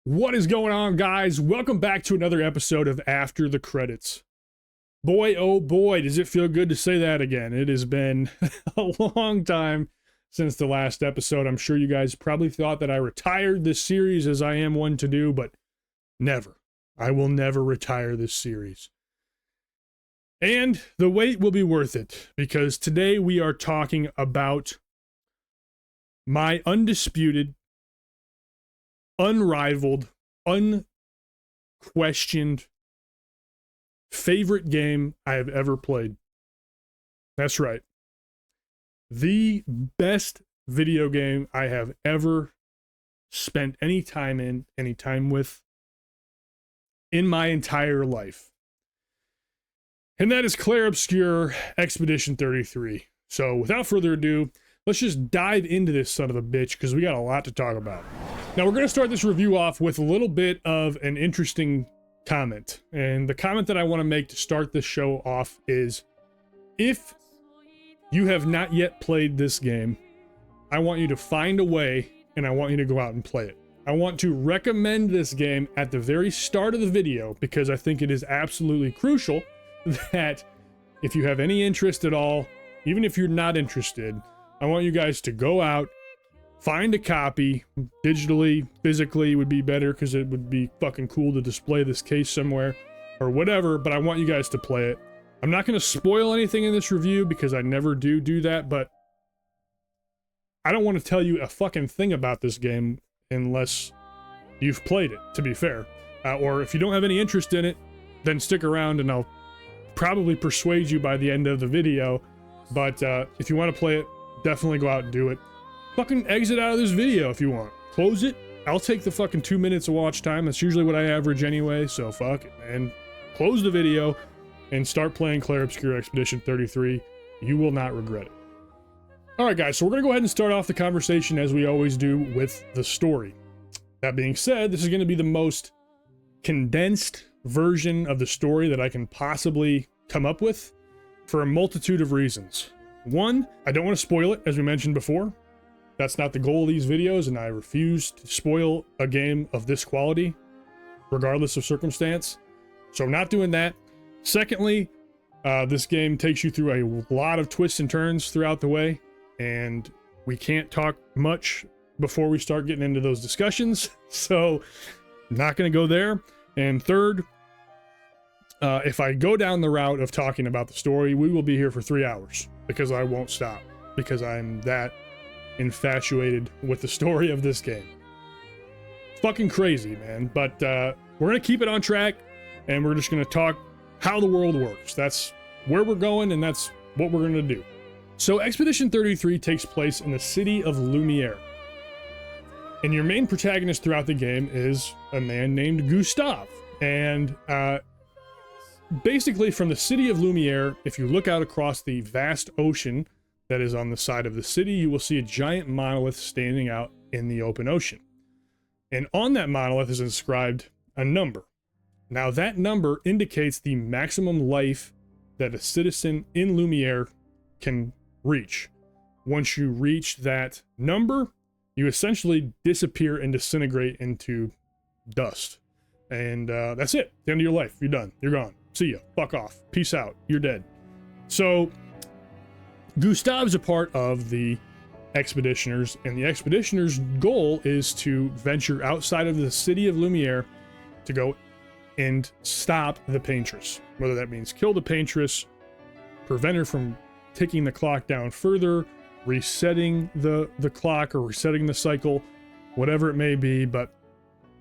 What is going on, guys? Welcome back to another episode of After the Credits. Boy, oh boy, does it feel good to say that again. It has been a long time since the last episode. I'm sure you guys probably thought that I retired this series, as I am one to do, but never. I will never retire this series. And the wait will be worth it, because today we are talking about my undisputed, unrivaled, unquestioned favorite game I have ever played. That's right. The best video game I have ever spent any time in, any time with, in my entire life. And that is Clair Obscur Expedition 33. So without further ado, let's just dive into this son of a bitch, because we got a lot to talk about. Now, we're going to start this review off with a little bit of an interesting comment. And the comment that I want to make to start this show off is, if you have not yet played this game, I want you to find a way, and I want you to go out and play it. I want to recommend this game at the very start of the video, because I think it is absolutely crucial that if you have any interest at all, even if you're not interested, I want you guys to go out, find a copy, digitally, physically would be better, because it would be fucking cool to display this case somewhere, or whatever, but I want you guys to play it. I'm not going to spoil anything in this review, because I never do that, but I don't want to tell you a fucking thing about this game unless you've played it, to be fair. Or if you don't have any interest in it, then stick around and I'll probably persuade you by the end of the video. But if you want to play it, definitely go out and do it. Fucking exit out of this video if you want. Close it. I'll take the fucking 2 minutes of watch time. That's usually what I average anyway, so fuck it, man. Close the video and start playing Clair Obscur Expedition 33. You will not regret it. Alright guys, so we're going to go ahead and start off the conversation as we always do with the story. That being said, this is going to be the most condensed version of the story that I can possibly come up with for a multitude of reasons. One, I don't want to spoil it, as we mentioned before. That's not the goal of these videos, and I refuse to spoil a game of this quality, regardless of circumstance. So I'm not doing that. Secondly, this game takes you through a lot of twists and turns throughout the way, and we can't talk much before we start getting into those discussions, so I'm not going to go there. And third, if I go down the route of talking about the story, we will be here for 3 hours, because I won't stop, because I'm that infatuated with the story of this game. It's fucking crazy, man. But we're gonna keep it on track, and we're just gonna talk how the world works. That's where we're going, and that's what we're gonna do. So Expedition 33 takes place in the city of Lumiere, and your main protagonist throughout the game is a man named Gustave. And basically, from the city of Lumiere, if you look out across the vast ocean that is on the side of the city, you will see a giant monolith standing out in the open ocean. And on that monolith is inscribed a number. Now, that number indicates the maximum life that a citizen in Lumiere can reach. Once you reach that number, you essentially disappear and disintegrate into dust. And that's it. The end of your life. You're done. You're gone. See ya. Fuck off. Peace out. You're dead. So Gustave's a part of the Expeditioners, and the Expeditioners' goal is to venture outside of the city of Lumiere to go and stop the Paintress. Whether that means kill the Paintress, prevent her from ticking the clock down further, resetting the clock or resetting the cycle, whatever it may be, but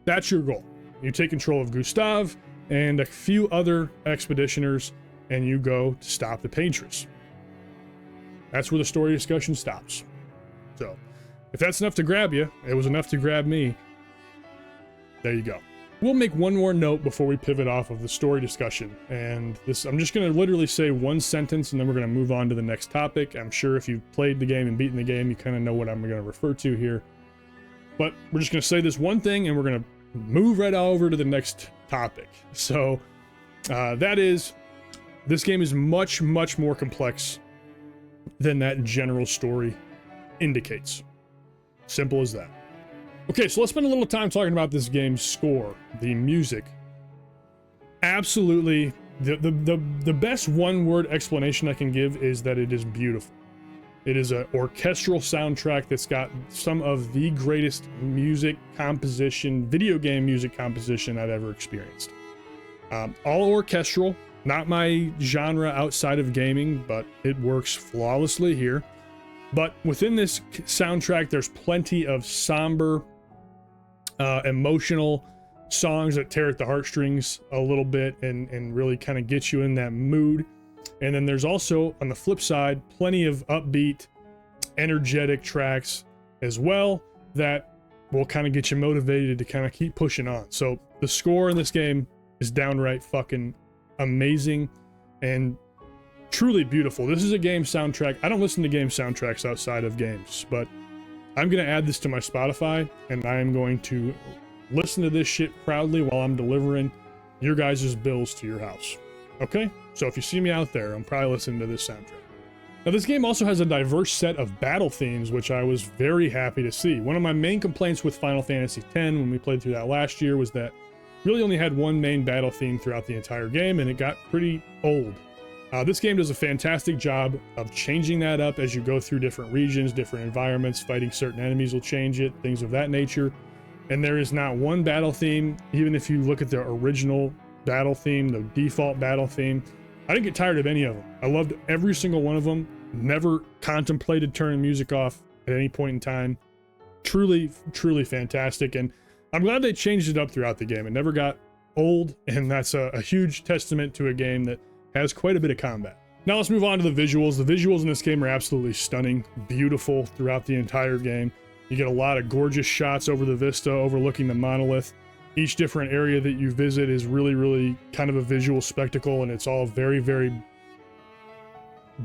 that's your goal. You take control of Gustave and a few other Expeditioners, and you go to stop the Paintress. That's where the story discussion stops. So, if that's enough to grab you, it was enough to grab me. There you go. We'll make one more note before we pivot off of the story discussion. And this, I'm just going to literally say one sentence, and then we're going to move on to the next topic. I'm sure if you've played the game and beaten the game, you kind of know what I'm going to refer to here. But we're just going to say this one thing, and we're going to move right over to the next topic. So, that is, this game is much, much more complex than that general story indicates. Simple as that. Okay, so let's spend a little time talking about this game's score, the music. Absolutely, the best one-word explanation I can give is that it is beautiful. It is an orchestral soundtrack that's got some of the greatest music composition, video game music composition I've ever experienced. All orchestral, not my genre outside of gaming, but it works flawlessly here. But within this soundtrack, there's plenty of somber, emotional songs that tear at the heartstrings a little bit and really kind of get you in that mood. And then there's also, on the flip side, plenty of upbeat, energetic tracks as well that will kind of get you motivated to kind of keep pushing on. So the score in this game is downright fucking amazing and truly beautiful. This is a game soundtrack. I don't listen to game soundtracks outside of games, but I'm going to add this to my Spotify, and I am going to listen to this shit proudly while I'm delivering your guys' bills to your house. Okay? So if you see me out there, I'm probably listening to this soundtrack. Now, this game also has a diverse set of battle themes, which I was very happy to see. One of my main complaints with Final Fantasy X when we played through that last year was that really only had one main battle theme throughout the entire game, and it got pretty old. This game does a fantastic job of changing that up as you go through different regions, different environments. Fighting certain enemies will change it, things of that nature. And there is not one battle theme, even if you look at the original battle theme, the default battle theme, I didn't get tired of any of them. I loved every single one of them. Never contemplated turning music off at any point in time. Truly, truly fantastic. And I'm glad they changed it up throughout the game. It never got old, and that's a huge testament to a game that has quite a bit of combat. Now let's move on to the visuals. The visuals in this game are absolutely stunning, beautiful throughout the entire game. You get a lot of gorgeous shots over the vista, overlooking the monolith. Each different area that you visit is really, really kind of a visual spectacle, and it's all very, very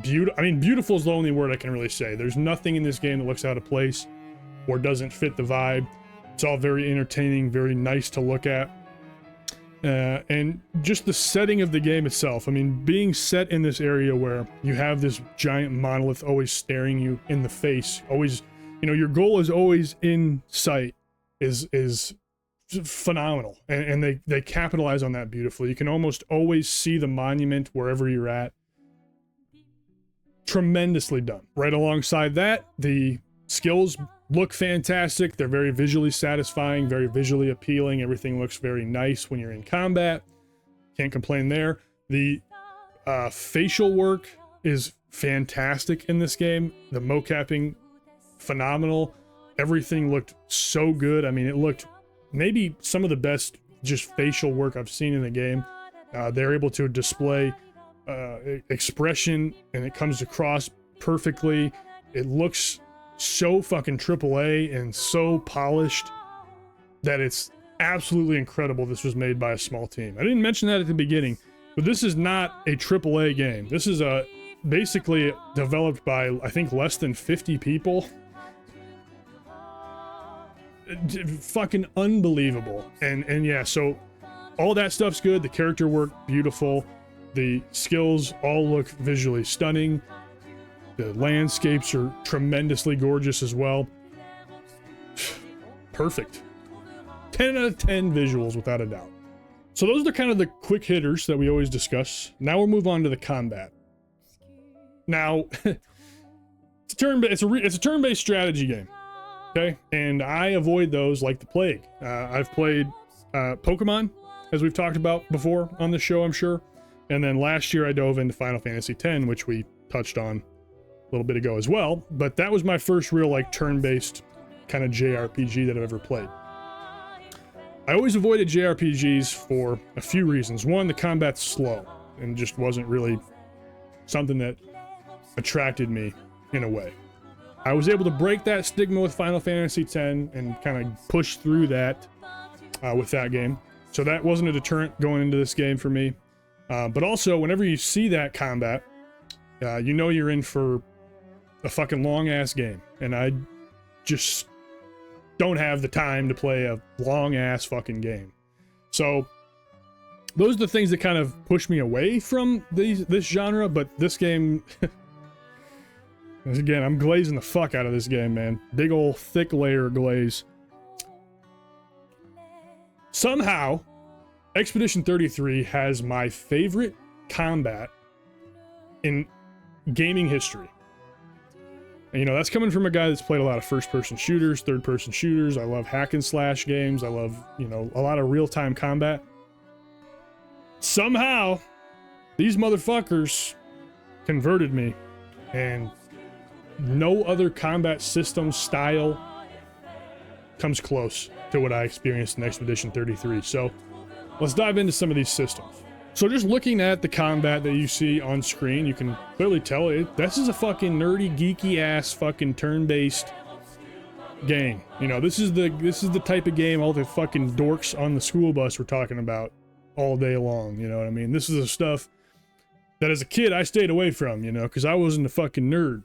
beautiful. I mean, beautiful is the only word I can really say. There's nothing in this game that looks out of place or doesn't fit the vibe. It's all very entertaining, very nice to look at. And just the setting of the game itself. I mean, being set in this area where you have this giant monolith always staring you in the face, always, you know, your goal is always in sight, is phenomenal. And they capitalize on that beautifully. You can almost always see the monument wherever you're at. Tremendously done. Right alongside that, the skills look fantastic. They're very visually satisfying, very visually appealing. Everything looks very nice when you're in combat. Can't complain there. The facial work is fantastic in this game. The mocapping, phenomenal. Everything looked so good. I mean, it looked maybe some of the best just facial work I've seen in the game. They're able to display expression, and it comes across perfectly. It looks so fucking AAA and so polished that it's absolutely incredible this was made by a small team. I didn't mention that at the beginning, but this is not a AAA game. This is basically developed by, I think, less than 50 people. Fucking unbelievable. And yeah, so all that stuff's good. The character work, beautiful. The skills all look visually stunning. The landscapes are tremendously gorgeous as well. Perfect. 10 out of 10 visuals without a doubt. So those are kind of the quick hitters that we always discuss. Now we'll move on to the combat. Now, it's a turn-based strategy game. Okay, and I avoid those like the plague. I've played Pokemon, as we've talked about before on the show, I'm sure. And then last year I dove into Final Fantasy X, which we touched on a little bit ago as well. But that was my first real like turn-based kind of JRPG that I've ever played. I always avoided JRPGs for a few reasons. One, the combat's slow and just wasn't really something that attracted me in a way. I was able to break that stigma with Final Fantasy X and kind of push through that with that game. So that wasn't a deterrent going into this game for me. But also, whenever you see that combat, you know you're in for a fucking long-ass game. And I just don't have the time to play a long-ass fucking game. So those are the things that kind of push me away from this genre, but this game... Again, I'm glazing the fuck out of this game, man. Big ol' thick layer of glaze. Somehow, Expedition 33 has my favorite combat in gaming history. And, you know, that's coming from a guy that's played a lot of first-person shooters, third-person shooters. I love hack and slash games. I love, you know, a lot of real-time combat. Somehow, these motherfuckers converted me, and no other combat system style comes close to what I experienced in Expedition 33. So let's dive into some of these systems. So just looking at the combat that you see on screen, you can clearly tell this is a fucking nerdy, geeky ass fucking turn-based game. You know, this is the type of game all the fucking dorks on the school bus were talking about all day long. You know what I mean? This is the stuff that as a kid I stayed away from, you know, because I wasn't a fucking nerd.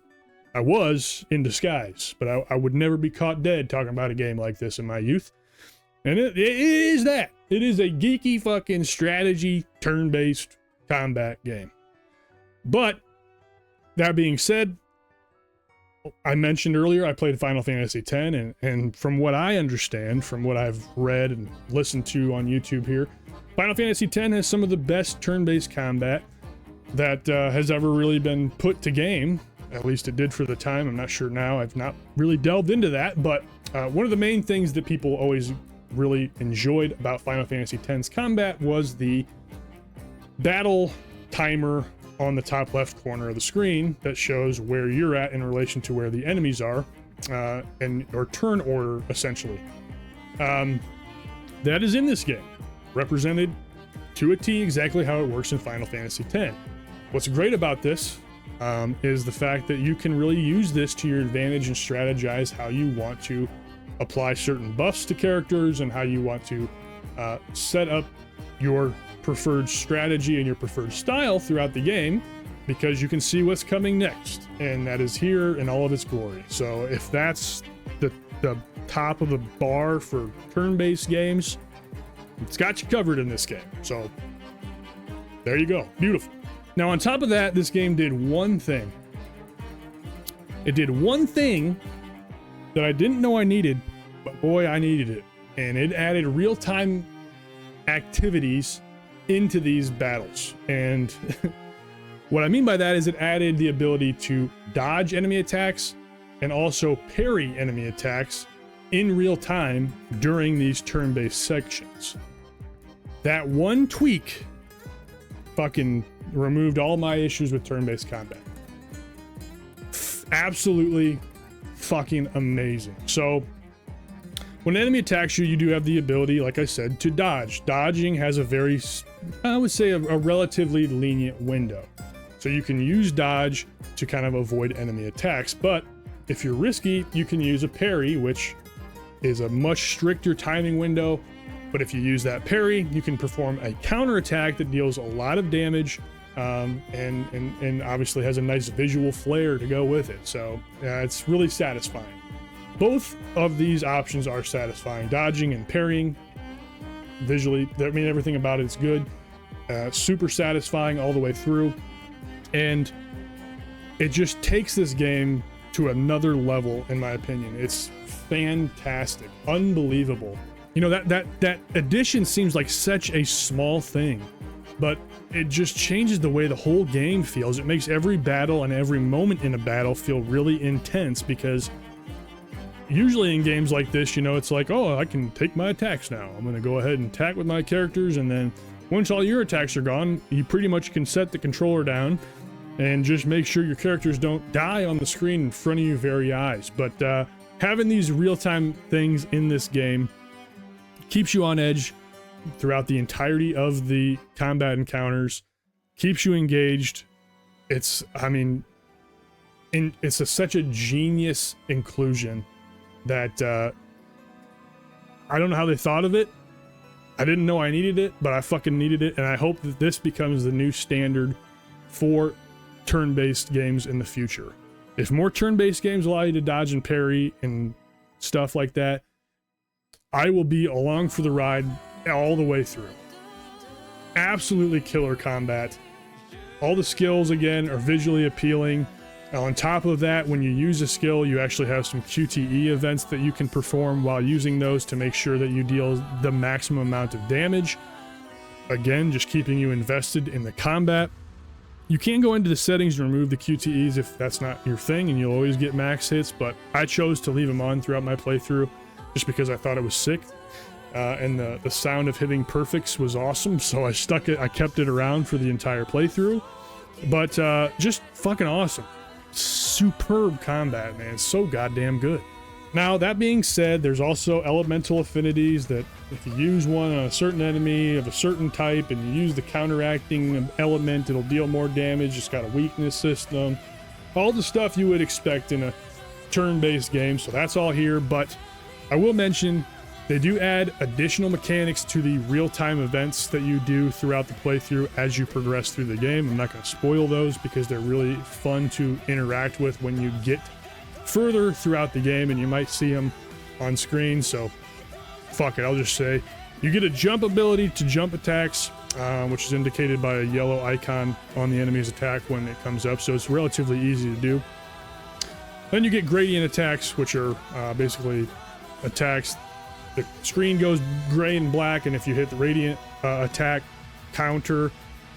I was in disguise, but I would never be caught dead talking about a game like this in my youth. And it is that. It is a geeky fucking strategy, turn-based combat game. But, that being said, I mentioned earlier I played Final Fantasy X, and from what I understand, from what I've read and listened to on YouTube here, Final Fantasy X has some of the best turn-based combat that has ever really been put to game. At least it did for the time. I'm not sure now. I've not really delved into that, but one of the main things that people always really enjoyed about Final Fantasy X's combat was the battle timer on the top left corner of the screen that shows where you're at in relation to where the enemies are, or turn order, essentially. That is in this game, represented to a T exactly how it works in Final Fantasy X. What's great about this is the fact that you can really use this to your advantage and strategize how you want to apply certain buffs to characters and how you want to set up your preferred strategy and your preferred style throughout the game, because you can see what's coming next, and that is here in all of its glory. So if that's the top of the bar for turn-based games, it's got you covered in this game. So there you go. Beautiful. Now, on top of that, this game did one thing. It did one thing that I didn't know I needed, but boy, I needed it. And it added real-time activities into these battles. And what I mean by that is it added the ability to dodge enemy attacks and also parry enemy attacks in real time during these turn-based sections. That one tweak fucking removed all my issues with turn-based combat. Absolutely fucking amazing. So when an enemy attacks you, you do have the ability, like I said, to dodge. Dodging has a very, I would say, a relatively lenient window. So you can use dodge to kind of avoid enemy attacks, but if you're risky, you can use a parry, which is a much stricter timing window. But if you use that parry, you can perform a counterattack that deals a lot of damage, and obviously has a nice visual flair to go with it. So it's really satisfying. Both of these options are satisfying. Dodging and parrying, visually, I mean, everything about it is good. Super satisfying all the way through. And it just takes this game to another level, in my opinion. It's fantastic, unbelievable. You know, that addition seems like such a small thing, but it just changes the way the whole game feels. It makes every battle and every moment in a battle feel really intense, because usually in games like this, you know, it's like, oh, I can take my attacks now. I'm going to go ahead and attack with my characters, and then once all your attacks are gone, you pretty much can set the controller down and just make sure your characters don't die on the screen in front of your very eyes. But having these real-time things in this game keeps you on edge throughout the entirety of the combat encounters, keeps you engaged. It's, I mean, it's such a genius inclusion that I don't know how they thought of it. I didn't know I needed it, but I fucking needed it, and I hope that this becomes the new standard for turn-based games in the future. If more turn-based games allow you to dodge and parry and stuff like that, I will be along for the ride all the way through. Absolutely killer combat. All the skills, again, are visually appealing. On top of that, when you use a skill, you actually have some QTE events that you can perform while using those to make sure that you deal the maximum amount of damage. Again, just keeping you invested in the combat. You can go into the settings and remove the QTEs if that's not your thing, and you'll always get max hits, but I chose to leave them on throughout my playthrough just because I thought it was sick. And the sound of hitting perfects was awesome, so I kept it around for the entire playthrough. But just fucking awesome. Superb combat, man. So goddamn good. Now, that being said, there's also elemental affinities that if you use one on a certain enemy of a certain type and you use the counteracting element, it'll deal more damage. It's got a weakness system. All the stuff you would expect in a turn-based game, so that's all here. But I will mention, they do add additional mechanics to the real-time events that you do throughout the playthrough as you progress through the game. I'm not going to spoil those because they're really fun to interact with when you get further throughout the game, and you might see them on screen. So fuck it, I'll just say you get a jump ability to jump attacks, which is indicated by a yellow icon on the enemy's attack when it comes up, so it's relatively easy to do. Then you get gradient attacks, which are basically attacks. The screen goes gray and black, and if you hit the radiant attack counter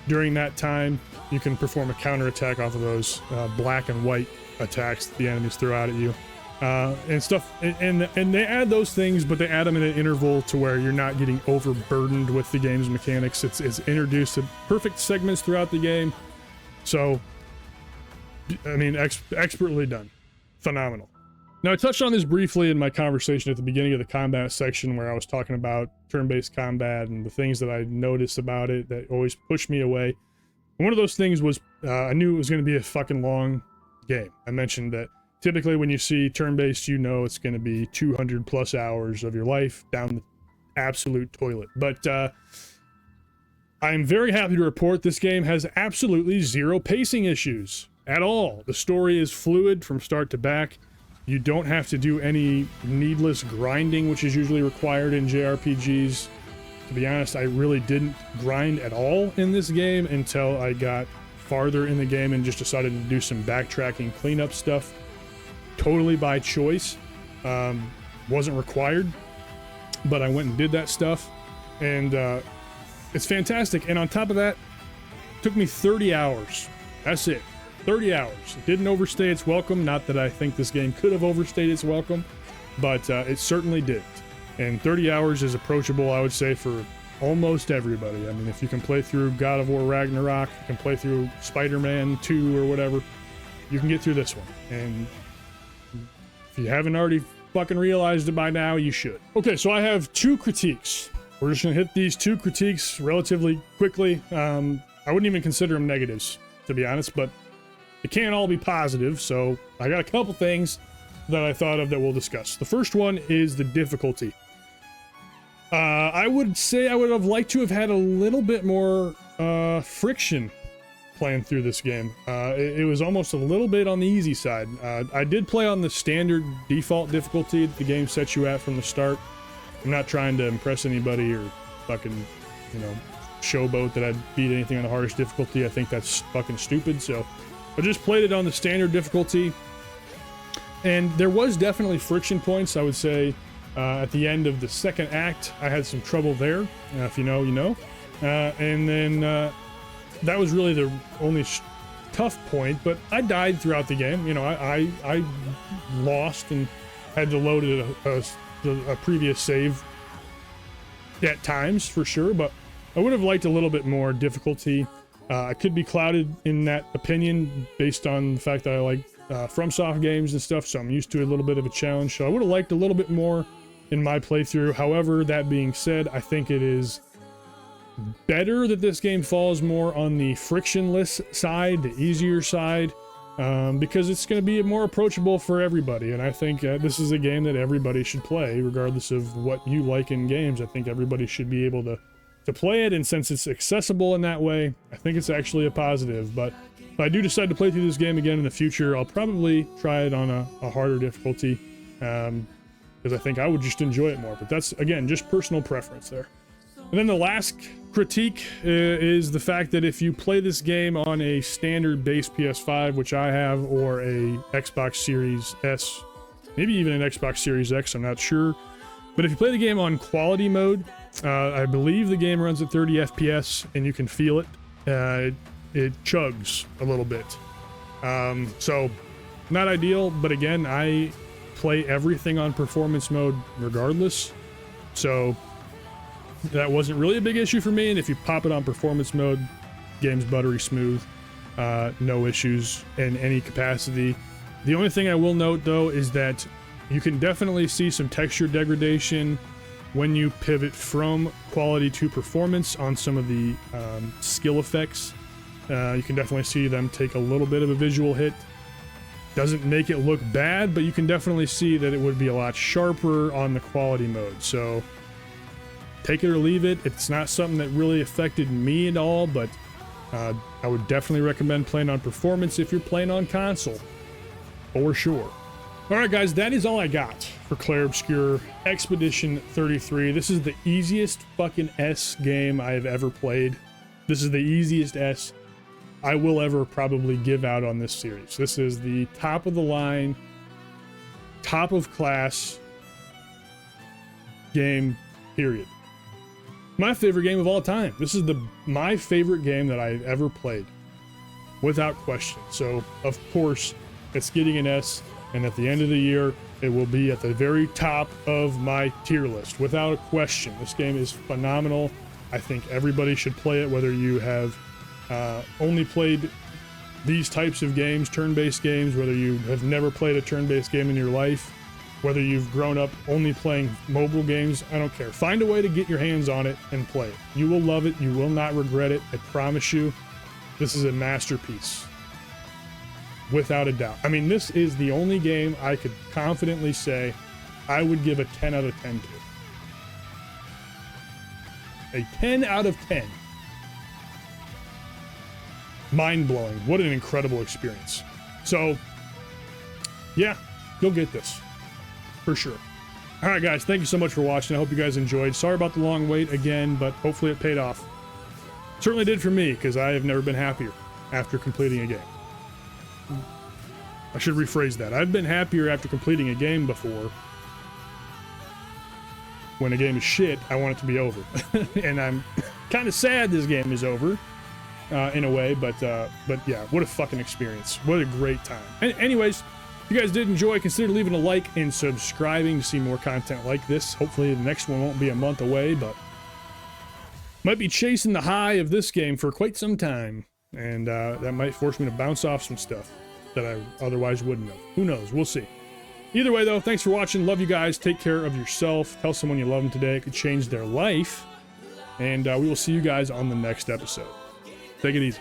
during that time, you can perform a counter attack off of those black and white attacks that the enemies throw out at you, and stuff. And they add those things, but they add them in an interval to where you're not getting overburdened with the game's mechanics. It's introduced at perfect segments throughout the game. So, I mean, expertly done, phenomenal. Now, I touched on this briefly in my conversation at the beginning of the combat section where I was talking about turn-based combat and the things that I noticed about it that always pushed me away. And one of those things was I knew it was going to be a fucking long game. I mentioned that typically when you see turn-based, you know it's going to be 200 plus hours of your life down the absolute toilet. But I'm very happy to report this game has absolutely zero pacing issues at all. The story is fluid from start to back. You don't have to do any needless grinding, which is usually required in JRPGs. To be honest, I really didn't grind at all in this game until I got farther in the game and just decided to do some backtracking cleanup stuff. Totally by choice. Wasn't required, but I went and did that stuff. And it's fantastic. And on top of that, it took me 30 hours. That's it. 30 hours. It didn't overstay its welcome. Not that I think this game could have overstayed its welcome, but it certainly did. And 30 hours is approachable, I would say, for almost everybody. I mean, if you can play through God of War Ragnarok, you can play through Spider-Man 2 or whatever, you can get through this one. And if you haven't already fucking realized it by now, you should. Okay, so I have two critiques. We're just gonna hit these two critiques relatively quickly. I wouldn't even consider them negatives, to be honest, but it can't all be positive, so I got a couple things that I thought of that we'll discuss. The first one is the difficulty. I would say I would have liked to have had a little bit more friction playing through this game. It was almost a little bit on the easy side. I did play on the standard default difficulty that the game sets you at from the start. I'm not trying to impress anybody or fucking, showboat that I'd beat anything on the hardest difficulty. I think that's fucking stupid, so I just played it on the standard difficulty. And there was definitely friction points, I would say. At the end of the second act, I had some trouble there. If you know, you know. And then that was really the only tough point, but I died throughout the game. I lost and had to load a previous save at times, for sure, but I would have liked a little bit more difficulty. I could be clouded in that opinion based on the fact that I like FromSoft games and stuff, so I'm used to a little bit of a challenge. So I would have liked a little bit more in my playthrough. However, that being said, I think it is better that this game falls more on the frictionless side, the easier side, because it's going to be more approachable for everybody. And I think this is a game that everybody should play, regardless of what you like in games. I think everybody should be able to play it, and since it's accessible in that way, I think it's actually a positive. But if I do decide to play through this game again in the future, I'll probably try it on a harder difficulty, because I think I would just enjoy it more. But that's, again, just personal preference there. And then the last critique is the fact that if you play this game on a standard base PS5, which I have, or a Xbox Series S, maybe even an Xbox Series X, I'm not sure. But if you play the game on quality mode, I believe the game runs at 30 FPS, and you can feel it. It chugs a little bit. So, not ideal, but again, I play everything on performance mode regardless. So, that wasn't really a big issue for me, and if you pop it on performance mode, game's buttery smooth. No issues in any capacity. The only thing I will note, though, is that you can definitely see some texture degradation when you pivot from quality to performance on some of the skill effects. You can definitely see them take a little bit of a visual hit. Doesn't make it look bad, but you can definitely see that it would be a lot sharper on the quality mode. So take it or leave it. It's not something that really affected me at all, but I would definitely recommend playing on performance if you're playing on console, for sure. Alright guys, that is all I got for Clair Obscur Expedition 33. This is the easiest fucking S game I have ever played. This is the easiest S I will ever probably give out on this series. This is the top of the line, top of class game, period. My favorite game of all time. This is my favorite game that I've ever played, without question. So, of course, it's getting an S, and at the end of the year, it will be at the very top of my tier list, without a question. This game is phenomenal. I think everybody should play it, whether you have only played these types of games, turn-based games, whether you have never played a turn-based game in your life, whether you've grown up only playing mobile games, I don't care. Find a way to get your hands on it and play it. You will love it. You will not regret it. I promise you. This is a masterpiece. Without a doubt. I mean, this is the only game I could confidently say I would give a 10 out of 10 to. A 10 out of 10. Mind-blowing. What an incredible experience. So, yeah, you'll get this. For sure. Alright guys, thank you so much for watching. I hope you guys enjoyed. Sorry about the long wait again, but hopefully it paid off. Certainly did for me, because I have never been happier after completing a game. I should rephrase that. I've been happier after completing a game before. When a game is shit, I want it to be over. And I'm kind of sad this game is over. In a way, but yeah, what a fucking experience. What a great time. Anyways, if you guys did enjoy, consider leaving a like and subscribing to see more content like this. Hopefully the next one won't be a month away, but might be chasing the high of this game for quite some time, and that might force me to bounce off some stuff that I otherwise wouldn't have. Who knows? We'll see. Either way, though, thanks for watching. Love you guys. Take care of yourself. Tell someone you love them today. It could change their life, and we will see you guys on the next episode. Take it easy.